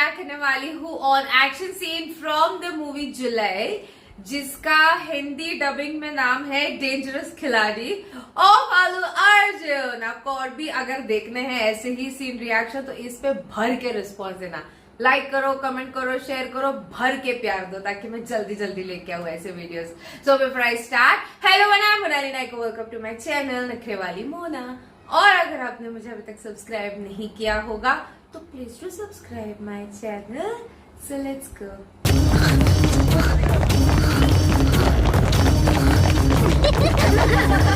React करने वाली हूँ on action scene from the movie July, जिसका हिंदी डबिंग में नाम है डेंजरस खिलाड़ी ऑफ अल्लू अर्जुन। आपको और भी अगर देखने हैं ऐसे ही सीन रिएक्शन तो इस पे भर के रिस्पॉन्स देना, लाइक करो, कमेंट करो, शेयर करो, भर के प्यार दो ताकि मैं जल्दी जल्दी लेके आऊँ ऐसे videos. So before I start, hello मैं मोनाली नायक, वेलकम टू माय चैनल नखरे वाली मोना। और अगर आपने मुझे अभी तक सब्सक्राइब नहीं किया होगा तो please to subscribe my channel. So let's go.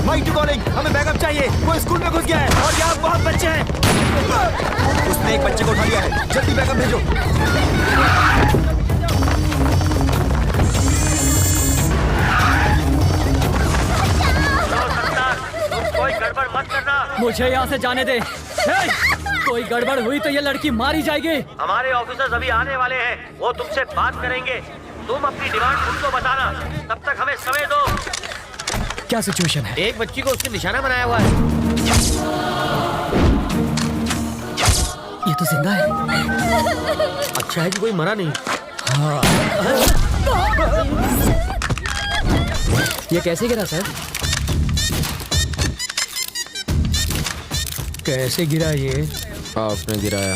Mic to calling, हमें बैकअप चाहिए। वो स्कूल में घुस गया है और यहाँ बहुत बच्चे हैं। उसने एक बच्चे को उठा लिया है, जल्दी बैकअप भेजो। कोई गड़बड़ मत करना। मुझे यहाँ से जाने दे। कोई गड़बड़ हुई तो ये लड़की मारी जाएगी। हमारे ऑफिसर्स अभी आने वाले हैं, वो तुमसे बात करेंगे। तुम अपनी डिमांड उनको बताना, तब तक हमें समय दो। क्या सिचुएशन है? एक बच्ची को उसने निशाना बनाया हुआ है। ये तो जिंदा है। अच्छा है कि कोई मरा नहीं। हाँ। ये कैसे गिरा सर? कैसे गिरा ये? आपने गिराया।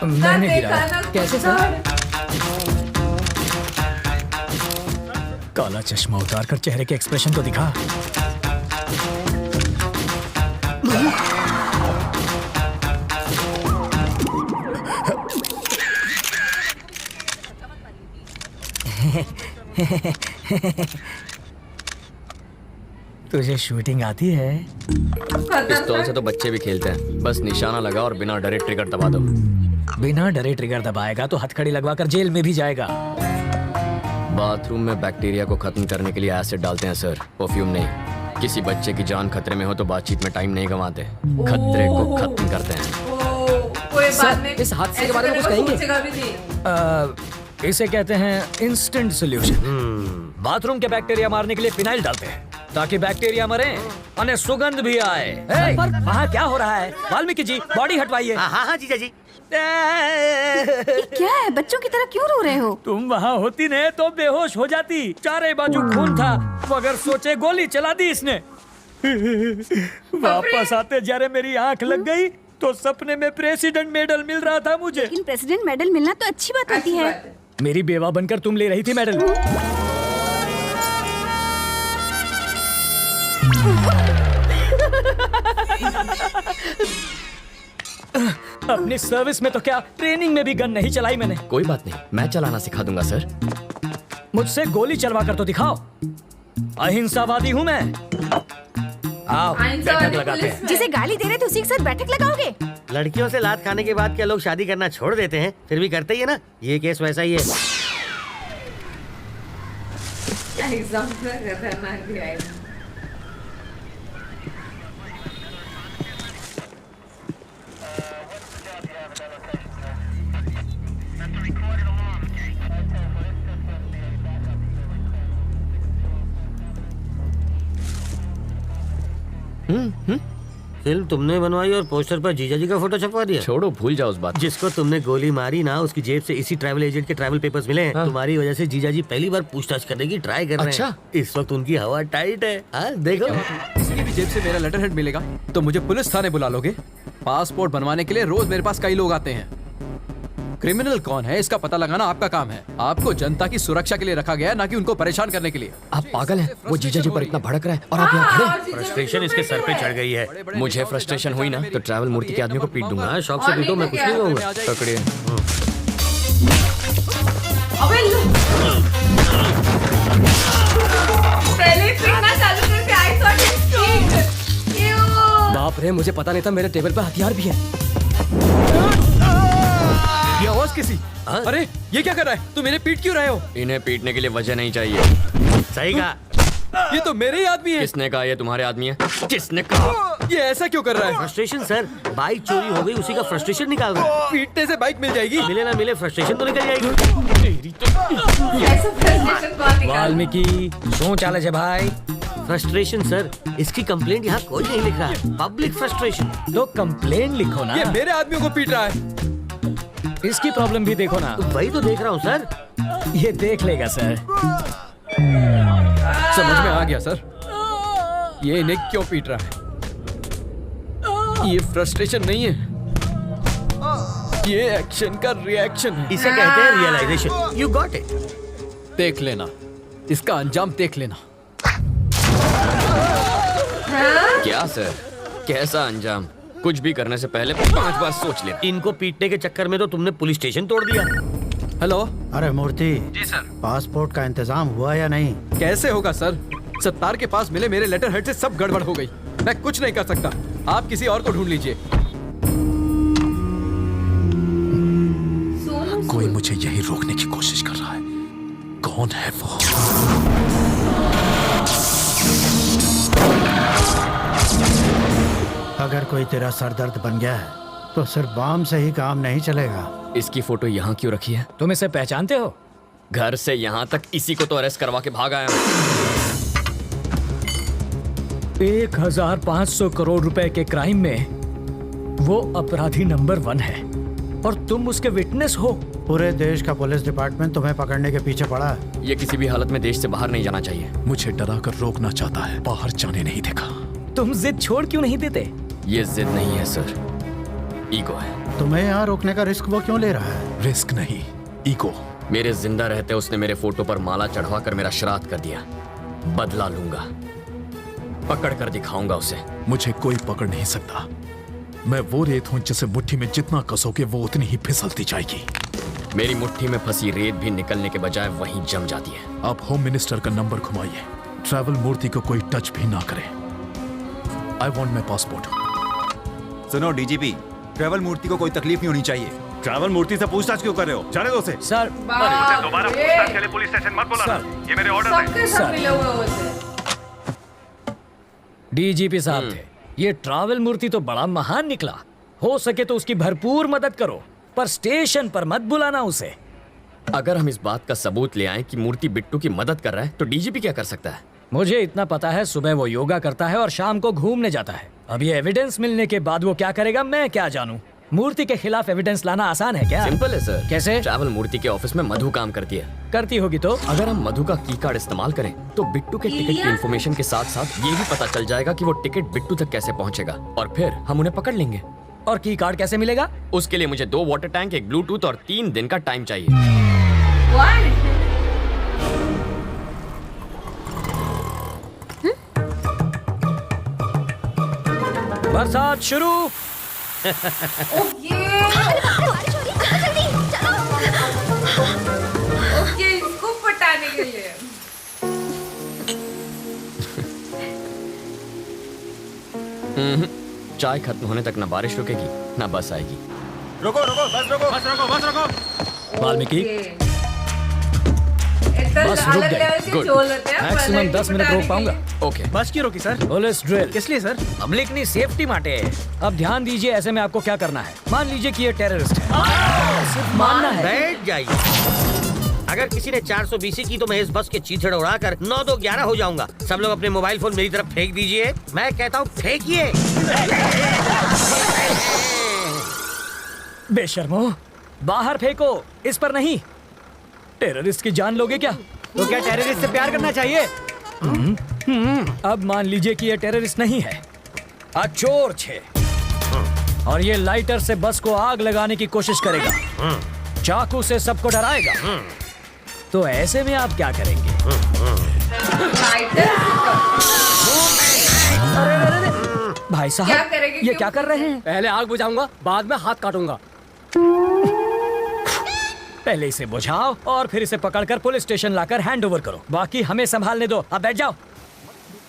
मैंने गिराया। कैसे सर? काला चश्मा उतार कर चेहरे के एक्सप्रेशन तो दिखा। तुझे शूटिंग आती है? पिस्तौल से तो बच्चे भी खेलते हैं, बस निशाना लगा और बिना डरे ट्रिगर दबा दो। बिना डरे ट्रिगर दबाएगा तो हथकड़ी लगवाकर जेल में भी जाएगा। बाथरूम में बैक्टीरिया को खत्म करने के लिए एसिड डालते हैं सर, परफ्यूम नहीं। किसी बच्चे की जान खतरे में हो तो बातचीत में टाइम नहीं गंवाते, खतरे को खत्म करते हैं। कोई बात सर, नहीं। इस हादसे के बारे में कुछ कहेंगे? इसे कहते हैं इंस्टेंट सोल्यूशन। बाथरूम के बैक्टीरिया मारने के लिए फिनाइल डालते हैं ताकि बैक्टीरिया मरे और सुगंध भी आए। पर वहाँ क्या हो रहा है? वाल्मीकि जी, बॉडी हटवाइए। हाँ जीजा जी। क्या है? बच्चों की तरह क्यों रो रहे हो? तुम वहाँ होती ने तो बेहोश हो जाती। चारे बाजू खून था, मगर सोचे गोली चला दी इसने। वापस आते जरा मेरी आंख लग गई तो सपने में प्रेसिडेंट मेडल मिल रहा था मुझे। लेकिन प्रेसिडेंट मेडल मिलना तो अच्छी बात होती है। मेरी बेवा बनकर तुम ले रही थी मेडल। अपनी सर्विस में तो क्या, ट्रेनिंग में भी गन नहीं चलाई मैंने। कोई बात नहीं, मैं चलाना सिखा दूंगा सर। मुझसे गोली चलवा कर तो दिखाओ। अहिंसावादी हूँ मैं। आओ बैठक लगाते हैं। जिसे गाली दे रहे थे उसी के साथ बैठक लगाओगे? लड़कियों से लात खाने के बाद क्या लोग शादी करना छोड़ देते हैं? फिर भी करते ही है ना। ये केस वैसा ही है। फिल्म तुमने बनवाई और पोस्टर पर जीजा जी का फोटो छपवा दिया। छोड़ो, भूल जाओ उस बात। जिसको तुमने गोली मारी ना, उसकी जेब से इसी ट्रैवल एजेंट के ट्रैवल पेपर्स मिले हैं। तुम्हारी वजह से जीजा जी पहली बार पूछताछ करने की ट्राई कर रहे हैं। अच्छा? इस वक्त उनकी हवा टाइट है। देखो, किसी की भी जेब से मेरा लेटर हेड मिलेगा तो मुझे पुलिस थाने बुला लोगे? पासपोर्ट बनवाने के लिए रोज मेरे पास कई लोग आते हैं। क्रिमिनल कौन है इसका पता लगाना आपका काम है। आपको जनता की सुरक्षा के लिए रखा गया है, ना कि उनको परेशान करने के लिए। आप पागल हैं? वो जीजा जी पर इतना भड़क रहा है और आप यहाँ खड़े हैं। फ्रस्ट्रेशन इसके सर पे चढ़ गई है। मुझे फ्रस्ट्रेशन हुई ना तो ट्रैवल मूर्ति के आदमी को पीट दूंगा। शौक से पीटो, मैं कुछ नहीं कहूँगा। पकड़िए। बाप रे, मुझे पता नहीं था मेरे टेबल पे हथियार भी है। ये आवाज किसी? अरे ये क्या कर रहा है? तुम मेरे पीट क्यों रहे हो? इन्हें पीटने के लिए वजह नहीं चाहिए। सही कहा। ये तो मेरे ही आदमी है। किसने कहा ये तुम्हारे आदमी है? किसने कहा? ये ऐसा क्यों कर रहा है? फ्रस्ट्रेशन सर, बाइक चोरी हो गई, उसी का फ्रस्ट्रेशन निकाल रहा है। पीटने से बाइक मिल जाएगी? मिले ना मिले, फ्रस्ट्रेशन तो निकल जाएगी। वाल्मीकि शो चाले छे भाई। फ्रस्ट्रेशन सर, इसकी कंप्लेंट यहाँ कोई नहीं लिख रहा है। Public frustration. तो कंप्लेन लिखो ना। ये मेरे आदमियों को पीट रहा है। इसकी प्रॉब्लम भी देखो ना। वही तो देख रहा हूँ सर। ये देख लेगा सर। समझ में आ गया सर, ये इन्हें क्यों पीट रहा है। ये फ्रस्ट्रेशन नहीं है, ये एक्शन का रिएक्शन है। इसे कहते हैं रियलाइजेशन। You got it. देख लेना, इसका अंजाम देख लेना। क्या सर, कैसा अंजाम? कुछ भी करने से पहले 5 बार सोच लेना। इनको पीटने के चक्कर में तो तुमने पुलिस स्टेशन तोड़ दिया। हेलो। अरे मूर्ति जी सर। पासपोर्ट का इंतजाम हुआ या नहीं? कैसे होगा सर, सत्तार के पास मिले मेरे लेटर हेड से सब गड़बड़ हो गई। मैं कुछ नहीं कर सकता, आप किसी और को ढूंढ लीजिए। कोई मुझे यही रोकने की कोशिश कर रहा है। कौन है वो? अगर कोई तेरा सरदर्द बन गया है तो सिर्फ बाम से ही काम नहीं चलेगा। इसकी फोटो यहाँ क्यों रखी है? तुम इसे पहचानते हो? घर से यहाँ तक इसी को तो अरेस्ट करवा के भाग आया हूँ। 1500 करोड़ रुपए के क्राइम में वो अपराधी नंबर 1 है और तुम उसके विटनेस हो। पूरे देश का पुलिस डिपार्टमेंट तुम्हें पकड़ने के पीछे पड़ा है। ये किसी भी हालत में देश से बाहर नहीं जाना चाहिए। मुझे डरा कर रोकना चाहता है, बाहर जाने नहीं देगा। तुम जिद छोड़ क्यों नहीं देते? ये जिद नहीं है सर, ईगो है। तुम्हें यहाँ रोकने का रिस्क वो क्यों ले रहा है? रिस्क नहीं, ईगो। मेरे जिंदा रहते उसने मेरे फोटो पर माला चढ़वा कर मेरा श्राद्ध कर दिया। बदला लूंगा, पकड़ कर दिखाऊंगा उसे। मुझे कोई पकड़ नहीं सकता। मैं वो रेत हूं जिसे मुट्ठी में जितना कसोगे वो उतनी ही फिसलती जाएगी। मेरी मुट्ठी में फंसी रेत भी निकलने के बजाय वहीं जम जाती है। आप होम मिनिस्टर का नंबर घुमाइए, ट्रैवल मूर्ति को कोई टच भी ना करे। I want my passport. सुनो डीजीपी, ट्रैवल मूर्ति को कोई तकलीफ नहीं होनी चाहिए। ट्रैवल मूर्ति से पूछताछ क्यों कर रहे हो? जाने दो उसे। सर दोबारा पूछताछ के लिए पुलिस स्टेशन मत बुलाना। ये मेरे ऑर्डर हैं। सबके सब मिले हुए होते हैं। डीजीपी साहब थे, ये ट्रैवल मूर्ति तो बड़ा महान निकला। हो सके तो उसकी भरपूर मदद करो, पर स्टेशन पर मत बुलाना उसे। अगर हम इस बात का सबूत ले आए कि मूर्ति बिट्टू की मदद कर रहा है तो डीजीपी क्या कर सकता है? मुझे इतना पता है, सुबह वो योगा करता है और शाम को घूमने जाता है। अब ये एविडेंस मिलने के बाद वो क्या करेगा मैं क्या जानूं। मूर्ति के खिलाफ एविडेंस लाना आसान है क्या? सिंपल है सर। कैसे? ट्रैवल मूर्ति के ऑफिस में मधु काम करती है। करती होगी तो? अगर हम मधु का की कार्ड इस्तेमाल करें तो बिट्टू के टिकट की इंफॉर्मेशन के साथ साथ ये भी पता चल जाएगा कि वो टिकट बिट्टू तक कैसे पहुंचेगा और फिर हम उन्हें पकड़ लेंगे। और की कार्ड कैसे मिलेगा? उसके लिए मुझे 2 वाटर टैंक, एक ब्लूटूथ और 3 दिन का टाइम चाहिए। बरसात शुरू। ओके ओके, इसको पटाने के लिए। चाय खत्म होने तक ना बारिश रुकेगी ना बस आएगी। रुको रुको, बस रुको, बस रुको, बस रुको। वाल्मीकि, इतना बस रुक अलग गए। लेवल के Good. चोल होते हैं। मैक्सिमम 10 मिनट रोक पाऊंगा। ओके। बस क्यों रोकी सर? Police drill. किस लिए सर? पब्लिकनी सेफ्टी माटे। अब ध्यान दीजिए, ऐसे में आपको क्या करना है। मान लीजिए कि ये टेररिस्ट है, सिर्फ मानना है। बैठ जाइए। अगर किसी ने 420 की तो मैं इस बस के चीथड़े उड़ाकर 9 2 11 हो जाऊंगा। सब लोग अपने मोबाइल फोन मेरी तरफ फेंक दीजिए। मैं कहता हूँ फेंकिए। बेशर्मो, बाहर फेंको, इस पर नहीं। टेररिस्ट की जान लोगे क्या? तो क्या टेररिस्ट से प्यार करना चाहिए? अब मान लीजिए कि ये टेररिस्ट नहीं है, चोर छे, और ये लाइटर से बस को आग लगाने की कोशिश करेगा, चाकू से सबको डराएगा। तो ऐसे में आप क्या करेंगे? भाई क्या साहब, करेंगे? ये क्या कर रहे हैं? पहले आग बुझाऊंगा, बाद में हाथ काटूंगा। पहले इसे बुझाओ और फिर इसे पकड़कर पुलिस स्टेशन लाकर हैंड ओवर करो। बाकी हमें संभालने दो। अब बैठ जाओ।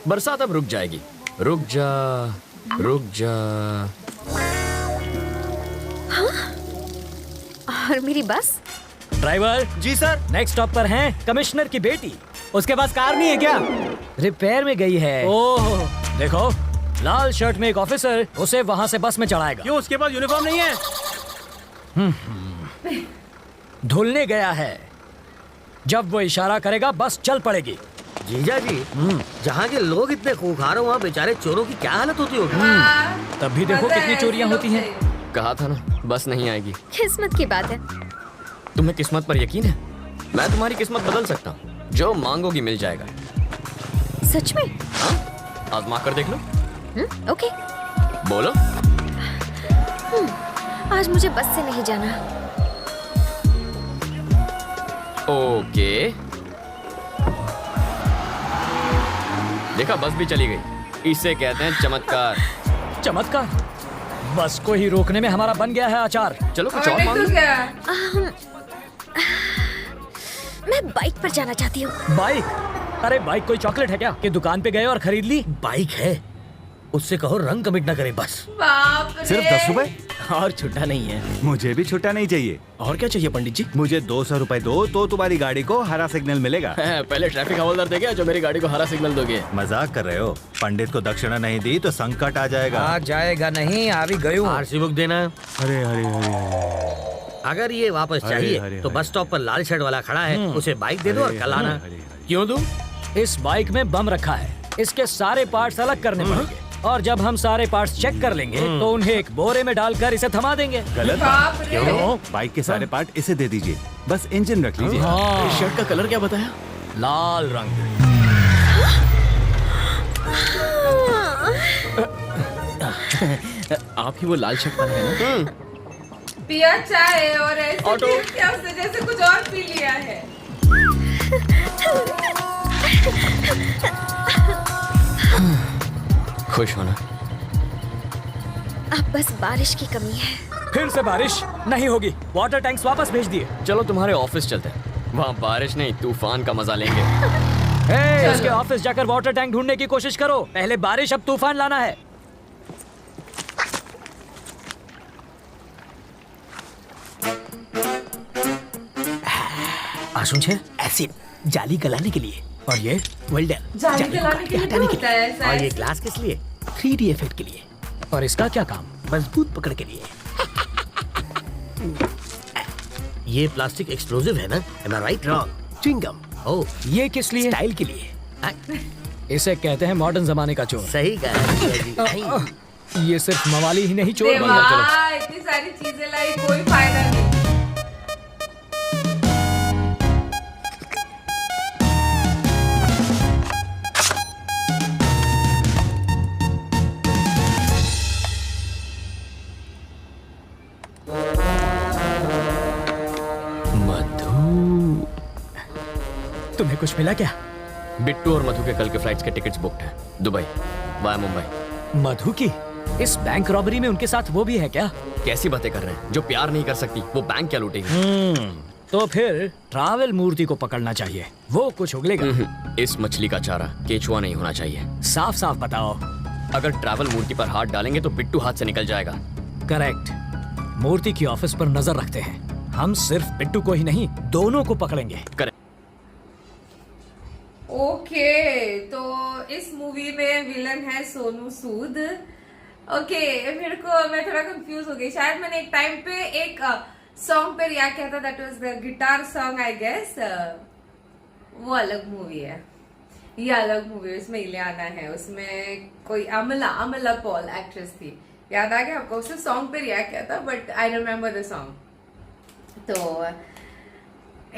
बरसात अब रुक जाएगी। रुक जा, रुक जा। और मेरी बस? ड्राइवर जी सर। नेक्स्ट स्टॉप पर हैं कमिश्नर की बेटी। उसके पास कार नहीं है क्या? रिपेयर में गई है। ओह, देखो, लाल शर्ट में एक ऑफिसर उसे वहां से बस में चढ़ाएगा। क्यों, उसके पास यूनिफॉर्म नहीं है? धुलने गया है। जब वो इशारा करेगा बस चल पड़ेगी। जीजा जी, जहाँ के लोग इतने खूंखार हो वहाँ बेचारे चोरों की क्या हालत होती होगी? तब भी देखो पता कितनी है, चोरियां ऐसे होती लोग हैं। कहा था ना बस नहीं आएगी। किस्मत की बात है। तुम्हें किस्मत पर यकीन है? मैं तुम्हारी किस्मत बदल सकता हूँ। जो मांगोगी मिल जाएगा। सच में? हाँ, आजमा कर देख लो। ओके। बोलो। आज मुझे बस से नहीं जाना। ओके। देखा, बस भी चली गई। इसे कहते हैं चमत्कार। चमत्कार? बस को ही रोकने में हमारा बन गया है आचार। चलो कुछ और और मांगो। तू क्या? मैं बाइक पर जाना चाहती हूँ। बाइक? अरे बाइक कोई चॉकलेट है क्या कि दुकान पे गए और खरीद ली? बाइक है, उससे कहो रंग कमिट ना करे बस। बाप रे। सिर्फ 10 रुपए? और छुट्टा नहीं है। मुझे भी छुट्टा नहीं चाहिए। और क्या चाहिए पंडित जी? मुझे 200 रुपए दो तो तुम्हारी गाड़ी को हरा सिग्नल मिलेगा। पहले ट्रैफिक हवलदार देगा जो मेरी गाड़ी को हरा सिग्नल दोगे। मजाक कर रहे हो? पंडित को दक्षिणा नहीं दी तो संकट आ जाएगा। आ जाएगा नहीं, आ भी गयो। आरसी बुक देना। अरे अरे अरे अगर ये वापस अरे, चाहिए अरे, तो अरे। बस स्टॉप पर लाल शर्ट वाला खड़ा है, उसे बाइक दे दो और कल आना। क्यों दूं? इस बाइक में बम रखा है, इसके सारे पार्ट्स अलग करने पड़ेंगे और जब हम सारे पार्ट्स चेक कर लेंगे तो उन्हें एक बोरे में डालकर इसे थमा देंगे। गलत बाप बात। रे। क्यों? बाइक के सारे पार्ट इसे दे दीजिए, बस इंजन रख लीजिए। इस शर्ट का कलर क्या बताया? लाल रंग। आप ही वो लाल शर्ट पहने हैं ना? पिया चाय और ऐसे ऑटो। feel किया उसने जैसे कुछ और पी लिया है। खुश होना। अब बस बारिश की कमी है। फिर से बारिश नहीं होगी। वाटर टैंक्स वापस भेज दिए। चलो तुम्हारे ऑफिस चलते हैं, वहाँ बारिश नहीं तूफान का मजा लेंगे। उसके ऑफिस जाकर वाटर टैंक ढूंढने की कोशिश करो। पहले बारिश अब तूफान लाना है। आंसू छे एसिड जाली गलाने के लिए, और ये वेल्डर जाली गलाने के लिए हटाने क्या होता है ऐसा? और ये ग्लास किस लिए? 3D इफेक्ट के लिए, और इसका क्या काम? मजबूत पकड़ के लिए। ये प्लास्टिक एक्सप्लोसिव है ना? Am I right? Wrong. Chewing gum. Oh, ये किस लिए? स्टाइल के लिए। इसे कहते हैं मॉडर्न जमाने का चोर। सही कहा। ये सिर्फ मवाली ही नहीं चोर देवा, बनकर चलो। इतनी सारी चीजें लाई, कोई फायदा नहीं। मधु। तुम्हें कुछ मिला क्या? बिट्टू और मधु के कल के फ्लाइट्स के टिकट्स बुक्ड हैं, दुबई वाया मुंबई। मधु की? इस बैंक रॉबरी में उनके साथ वो भी है क्या? कैसी बातें कर रहे हैं? जो प्यार नहीं कर सकती वो बैंक क्या लूटेगी? तो फिर ट्रैवल मूर्ति को पकड़ना चाहिए, वो कुछ उगलेगा। इस मछली का चारा केचुआ नहीं होना चाहिए। साफ साफ बताओ। अगर ट्रैवल मूर्ति पर हाथ डालेंगे तो बिट्टू हाथ से निकल जाएगा। करेक्ट। मूर्ति की ऑफिस पर नजर रखते हैं। हम सिर्फ बिट्टू को ही नहीं, दोनों को पकड़ेंगे। करेक्ट। ओके, तो इस मूवी में विलन है सोनू सूद। ओके, मैं थोड़ा कंफ्यूज हो गई। शायद मैंने एक टाइम पे एक सॉन्ग पे रिएक्ट किया था, that was the guitar song I guess. वो अलग मूवी है, ये अलग मूवी है। उसमें इलियाना है, उसमें कोई अमला पॉल एक्ट्रेस थी। याद आ गया आपको? उसने सॉन्ग पे रिएक्ट किया था, but I remember the song. तो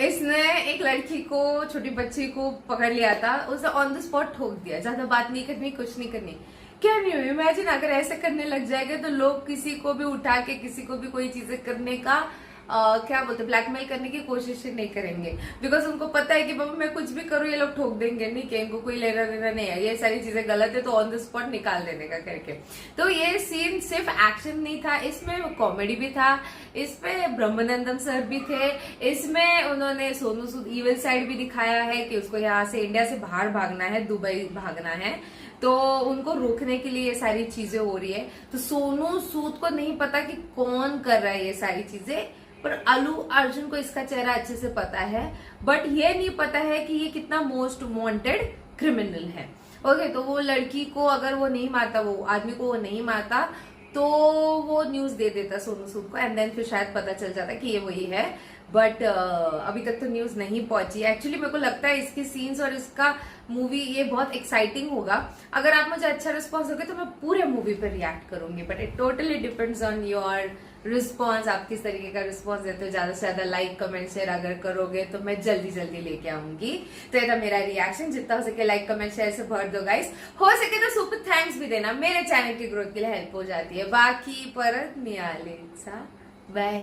इसने एक लड़की को, छोटी बच्ची को पकड़ लिया था, उसे ऑन द स्पॉट ठोक दिया। ज्यादा बात नहीं करनी, कुछ नहीं करनी। क्या नहीं हुई? इमेजिन अगर ऐसे करने लग जाएगा तो लोग किसी को भी उठा के किसी को भी कोई चीजें करने का क्या बोलते, ब्लैकमेल करने की कोशिश नहीं करेंगे, बिकॉज उनको पता है कि बाबा मैं कुछ भी करूँ ये लोग ठोक देंगे, नहीं कि इनको कोई लेना देना नहीं है, ये सारी चीजें गलत है, तो ऑन द स्पॉट निकाल देने का करके। तो ये सीन सिर्फ एक्शन नहीं था, इसमें कॉमेडी भी था, इसपे ब्रह्मानंदम सर भी थे, इसमें उन्होंने सोनू सूद इविल साइड भी दिखाया है कि उसको यहाँ से इंडिया से बाहर भागना है, दुबई भागना है, तो उनको रोकने के लिए ये सारी चीजें हो रही है। तो सोनू सूद को नहीं पता कि कौन कर रहा है ये सारी चीजें, पर अल्लू अर्जुन को इसका चेहरा अच्छे से पता है, बट ये नहीं पता है कि ये कितना मोस्ट वांटेड क्रिमिनल है। ओके, तो वो लड़की को अगर वो नहीं मारता, वो आदमी को वो नहीं मारता, तो वो न्यूज दे देता सोनू सूद को, एंड देन फिर शायद पता चल जाता कि ये वही है। बट अभी तक तो न्यूज नहीं पहुंची। एक्चुअली मेरे को लगता है इसके सीन्स और इसका मूवी ये बहुत एक्साइटिंग होगा। अगर आप मुझे अच्छा रिस्पॉन्स दोगे तो मैं पूरे मूवी पर रिएक्ट करूंगी, but it totally depends on your response. आप किस तरीके का रिस्पॉन्स देते हो, ज्यादा से ज्यादा लाइक कमेंट शेयर अगर करोगे तो मैं जल्दी जल्दी लेके आऊंगी। तो ये था मेरा रिएक्शन। जितना हो सके लाइक कमेंट शेयर से भर दो गाइस। हो सके तो सुपर थैंक्स भी देना, मेरे चैनल की ग्रोथ के लिए हेल्प हो जाती है। बाकी परत नियाले बाय।